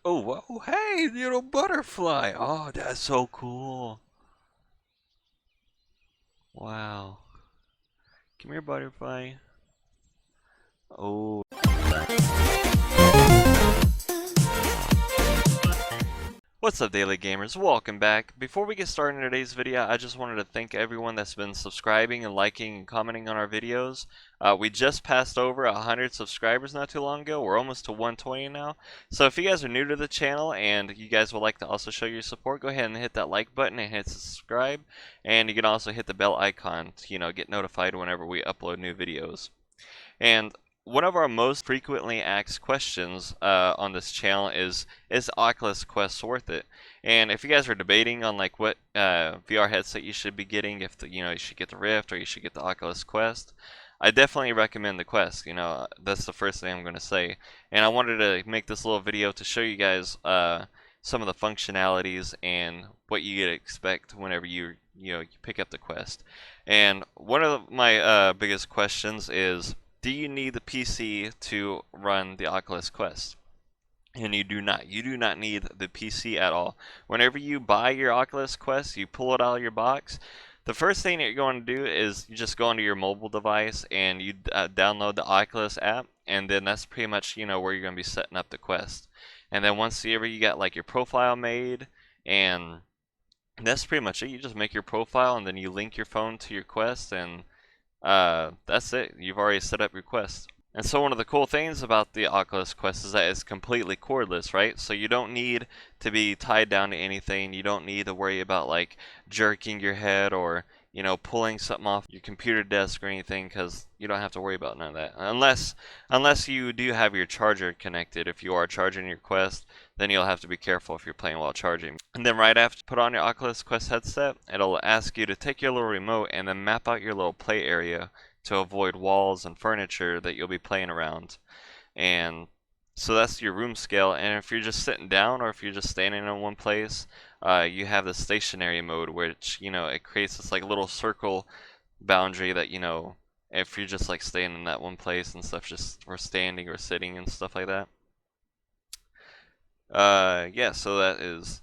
Oh, whoa, hey, little butterfly. Oh, that's so cool. Wow. Come here, butterfly. Oh. What's up, Daily Gamers? Welcome back. Before we get started in today's video, I just wanted to thank everyone that's been subscribing and liking and commenting on our videos. We just passed over 100 subscribers not too long ago. We're almost to 120 now. So if you guys are new to the channel and you guys would like to also show your support, go ahead and hit that like button and hit subscribe. And you can also hit the bell icon to, get notified whenever we upload new videos. And one of our most frequently asked questions on this channel is Oculus Quest worth it? And if you guys are debating on like what VR headset you should be getting, if you should get the Rift or you should get the Oculus Quest, I definitely recommend the Quest. That's the first thing I'm going to say. And I wanted to make this little video to show you guys some of the functionalities and what you get to expect whenever you pick up the Quest. And one of my biggest questions is, do you need the PC to run the Oculus Quest? And you do not. You do not need the PC at all. Whenever you buy your Oculus Quest, you pull it out of your box. The first thing that you're going to do is you just go onto your mobile device and you download the Oculus app, and then that's pretty much where you're going to be setting up the Quest. And then once you got like your profile made, and that's pretty much it. You just make your profile and then you link your phone to your Quest, and that's it. You've already set up your Quest. And so one of the cool things about the Oculus Quest is that it's completely cordless, right? So you don't need to be tied down to anything. You don't need to worry about like jerking your head or pulling something off your computer desk or anything, because you don't have to worry about none of that. Unless you do have your charger connected. If you are charging your Quest, then you'll have to be careful if you're playing while charging. And then right after you put on your Oculus Quest headset, it'll ask you to take your little remote and then map out your little play area to avoid walls and furniture that you'll be playing around. And so that's your room scale. And if you're just sitting down or if you're just standing in one place, you have the stationary mode, which it creates this like little circle boundary that if you're just like staying in that one place and stuff, just or standing or sitting and stuff like that. Yeah, so that is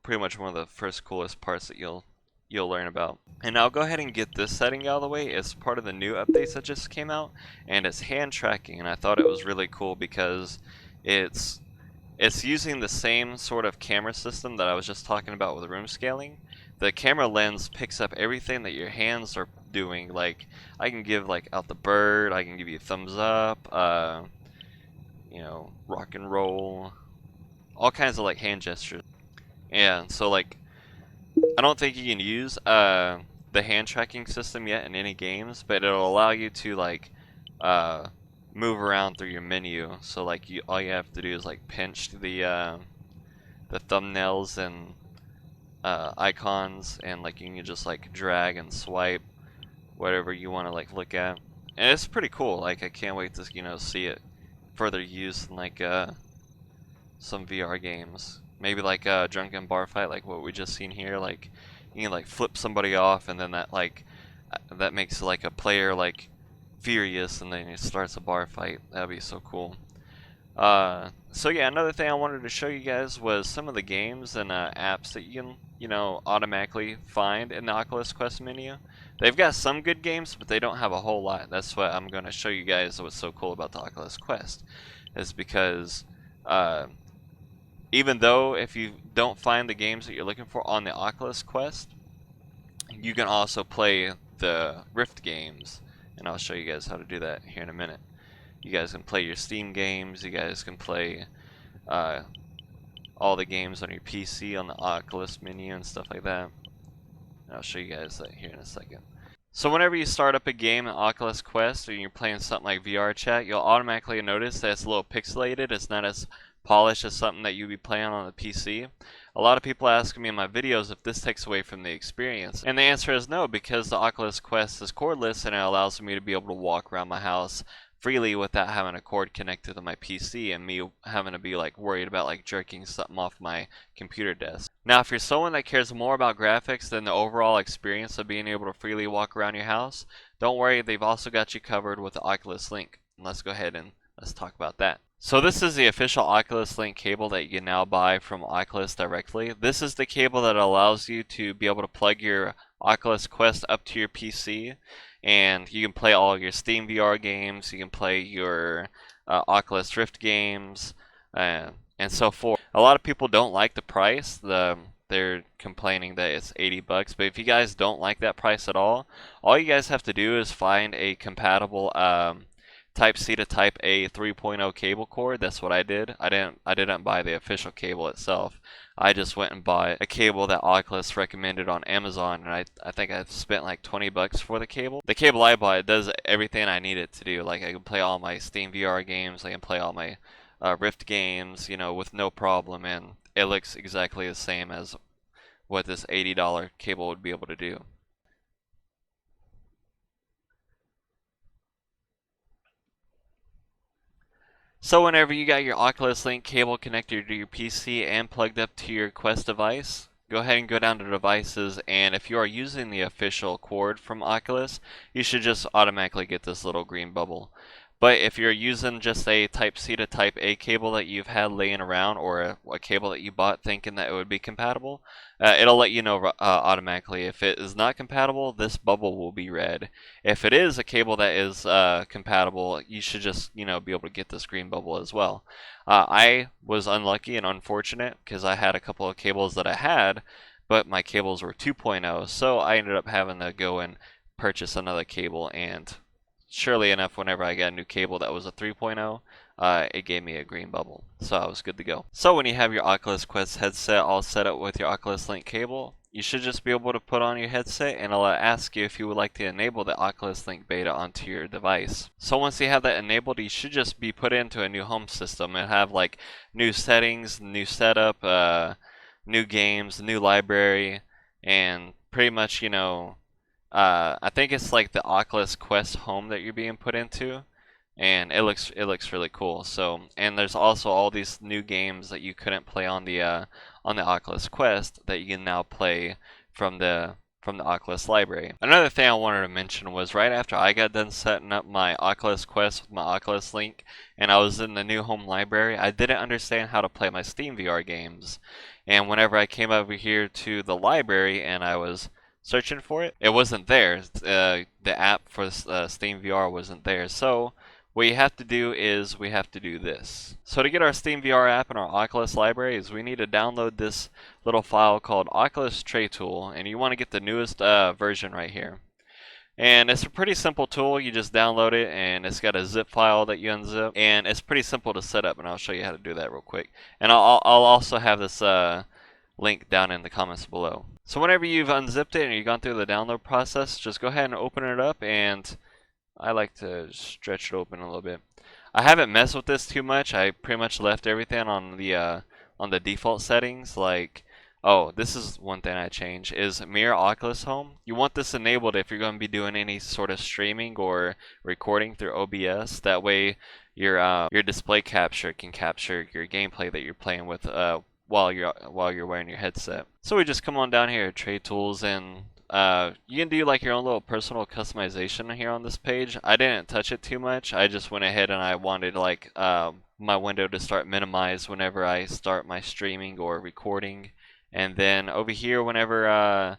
pretty much one of the first coolest parts that you'll learn about. And I'll go ahead and get this setting out of the way. It's part of the new updates that just came out, and it's hand tracking, and I thought it was really cool because it's using the same sort of camera system that I was just talking about with room scaling. The camera lens picks up everything that your hands are doing. Like I can give like out the bird, I can give you a thumbs up, rock and roll, all kinds of like hand gestures. Yeah, so like I don't think you can use the hand tracking system yet in any games, but it'll allow you to like move around through your menu. So like all you have to do is like pinch the thumbnails and icons, and like you can just like drag and swipe whatever you want to like look at. And it's pretty cool. Like I can't wait to see it further used in like some VR games. Maybe like drunken bar fight, like what we just seen here. Like you can like flip somebody off, and then that makes like a player like furious, and then it starts a bar fight. That'd be so cool. So yeah, another thing I wanted to show you guys was some of the games and apps that you can automatically find in the Oculus Quest menu. They've got some good games, but they don't have a whole lot. That's what I'm going to show you guys. What's so cool about the Oculus Quest is because even though if you don't find the games that you're looking for on the Oculus Quest, you can also play the Rift games, and I'll show you guys how to do that here in a minute. You guys can play your Steam games, you guys can play all the games on your PC on the Oculus menu and stuff like that. And I'll show you guys that here in a second. So whenever you start up a game in Oculus Quest, or you're playing something like VRchat, you'll automatically notice that it's a little pixelated. It's not as polished as something that you'd be playing on the PC. A lot of people ask me in my videos if this takes away from the experience, and the answer is no, because the Oculus Quest is cordless and it allows me to be able to walk around my house freely without having a cord connected to my PC and me having to be like worried about like jerking something off my computer desk. Now if you're someone that cares more about graphics than the overall experience of being able to freely walk around your house, don't worry, they've also got you covered with the Oculus Link. Let's go ahead and let's talk about that. So this is the official Oculus Link cable that you can now buy from Oculus directly. This is the cable that allows you to be able to plug your Oculus Quest up to your PC, and you can play all your SteamVR games, you can play your Oculus Rift games, and so forth. A lot of people don't like the price. They're complaining that it's 80 bucks, but if you guys don't like that price at all you guys have to do is find a compatible Type C to Type A 3.0 cable cord. That's what I did. I didn't buy the official cable itself. I just went and bought a cable that Oculus recommended on Amazon, and I think I spent like 20 bucks for the cable. The cable I bought does everything I need it to do. Like I can play all my SteamVR games, I can play all my Rift games, you know, with no problem, and it looks exactly the same as what this $80 cable would be able to do. So whenever you got your Oculus Link cable connected to your PC and plugged up to your Quest device, go ahead and go down to devices, and if you are using the official cord from Oculus, you should just automatically get this little green bubble. But if you're using just a Type C to Type A cable that you've had laying around, or a cable that you bought thinking that it would be compatible, it'll let you know automatically. If it is not compatible, this bubble will be red. If it is a cable that is compatible, you should just, you know, be able to get this green bubble as well. I was unlucky and unfortunate because I had a couple of cables that I had, but my cables were 2.0, so I ended up having to go and purchase another cable, and surely enough, whenever I got a new cable that was a 3.0, it gave me a green bubble, so I was good to go. So when you have your Oculus Quest headset all set up with your Oculus Link cable, you should just be able to put on your headset, and it'll ask you if you would like to enable the Oculus Link beta onto your device. So once you have that enabled, you should just be put into a new home system and have like new settings, new setup, new games, new library, and pretty much, you know, I think it's like the Oculus Quest home that you're being put into, and it looks really cool. So, and there's also all these new games that you couldn't play on the Oculus Quest that you can now play from the Oculus library. Another thing I wanted to mention was right after I got done setting up my Oculus Quest with my Oculus Link and I was in the new home library, I didn't understand how to play my SteamVR games. And whenever I came over here to the library and I was searching for it, it wasn't there. The app for SteamVR wasn't there. So what you have to do is we have to do this. So to get our SteamVR app in our Oculus libraries, we need to download this little file called Oculus Tray Tool, and you want to get the newest version right here. And it's a pretty simple tool. You just download it, and it's got a zip file that you unzip, and it's pretty simple to set up, and I'll show you how to do that real quick. And I'll also have this link down in the comments below. So whenever you've unzipped it and you've gone through the download process, just go ahead and open it up, and I like to stretch it open a little bit. I haven't messed with this too much. I pretty much left everything on the default settings. Like, oh, this is one thing I changed, is Mirror Oculus Home. You want this enabled if you're going to be doing any sort of streaming or recording through OBS. That way your display capture can capture your gameplay that you're playing with while you're wearing your headset. So we just come on down here, Tray Tools, and you can do like your own little personal customization here on this page. I didn't touch it too much. I just went ahead and I wanted like my window to start minimized whenever I start my streaming or recording. And then over here, whenever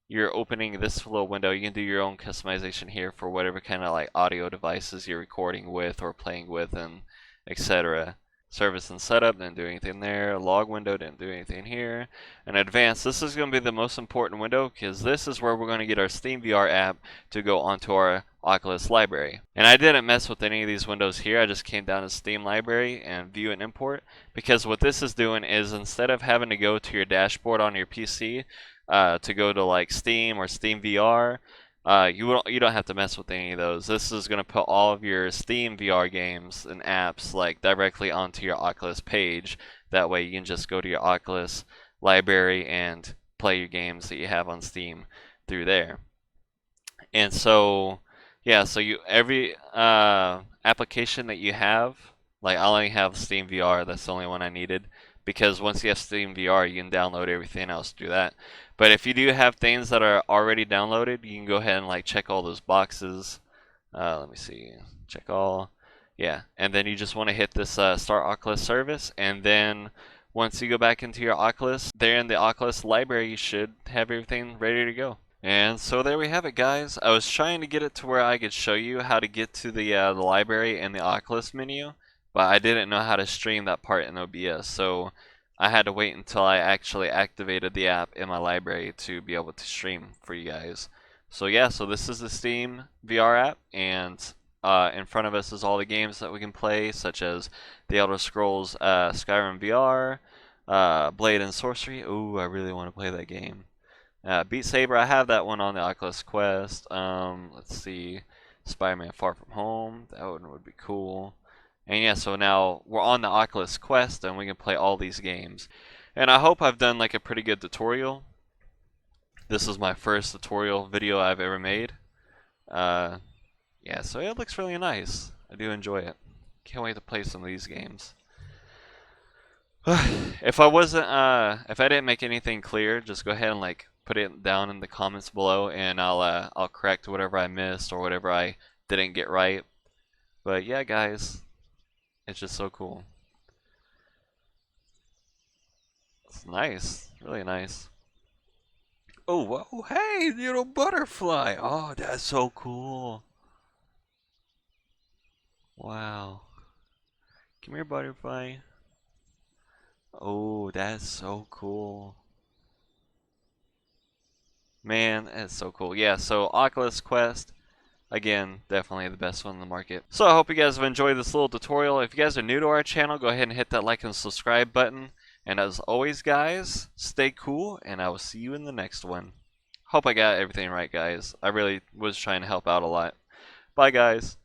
you're opening this little window, you can do your own customization here for whatever kind of like audio devices you're recording with or playing with, and etc. Service and setup, didn't do anything there. Log window, didn't do anything here. And advanced, this is going to be the most important window because this is where we're going to get our SteamVR app to go onto our Oculus library. And I didn't mess with any of these windows here. I just came down to Steam library and view and import, because what this is doing is instead of having to go to your dashboard on your PC to go to like Steam or SteamVR, you don't have to mess with any of those. This is going to put all of your Steam VR games and apps like directly onto your Oculus page. That way you can just go to your Oculus library and play your games that you have on Steam through there. And so yeah, so every application that you have, like I only have Steam VR, that's the only one I needed, because once you have Steam VR, you can download everything else to do that. But if you do have things that are already downloaded, you can go ahead and like check all those boxes. Let me see, check all. Yeah, and then you just want to hit this Start Oculus service, and then once you go back into your Oculus, there in the Oculus library, you should have everything ready to go. And so there we have it, guys. I was trying to get it to where I could show you how to get to the library in the Oculus menu, but I didn't know how to stream that part in OBS, so I had to wait until I actually activated the app in my library to be able to stream for you guys. So yeah, so this is the Steam VR app, and in front of us is all the games that we can play, such as The Elder Scrolls Skyrim VR, Blade and Sorcery. Ooh, I really want to play that game. Beat Saber, I have that one on the Oculus Quest. Let's see, Spider-Man Far From Home, that one would be cool. And yeah, so now we're on the Oculus Quest and we can play all these games. And I hope I've done like a pretty good tutorial. This is my first tutorial video I've ever made. Yeah, so it looks really nice. I do enjoy it. Can't wait to play some of these games. If I didn't make anything clear, just go ahead and like put it down in the comments below, and I'll correct whatever I missed or whatever I didn't get right. But yeah, guys, it's just so cool. It's nice, really nice. Oh, whoa, hey, little butterfly! Oh, that's so cool. Wow. Come here, butterfly. Oh, that's so cool. Man, that's so cool. Yeah, so Oculus Quest, again, definitely the best one in the market. So I hope you guys have enjoyed this little tutorial. If you guys are new to our channel, go ahead and hit that like and subscribe button. And as always, guys, stay cool, and I will see you in the next one. Hope I got everything right, guys. I really was trying to help out a lot. Bye, guys.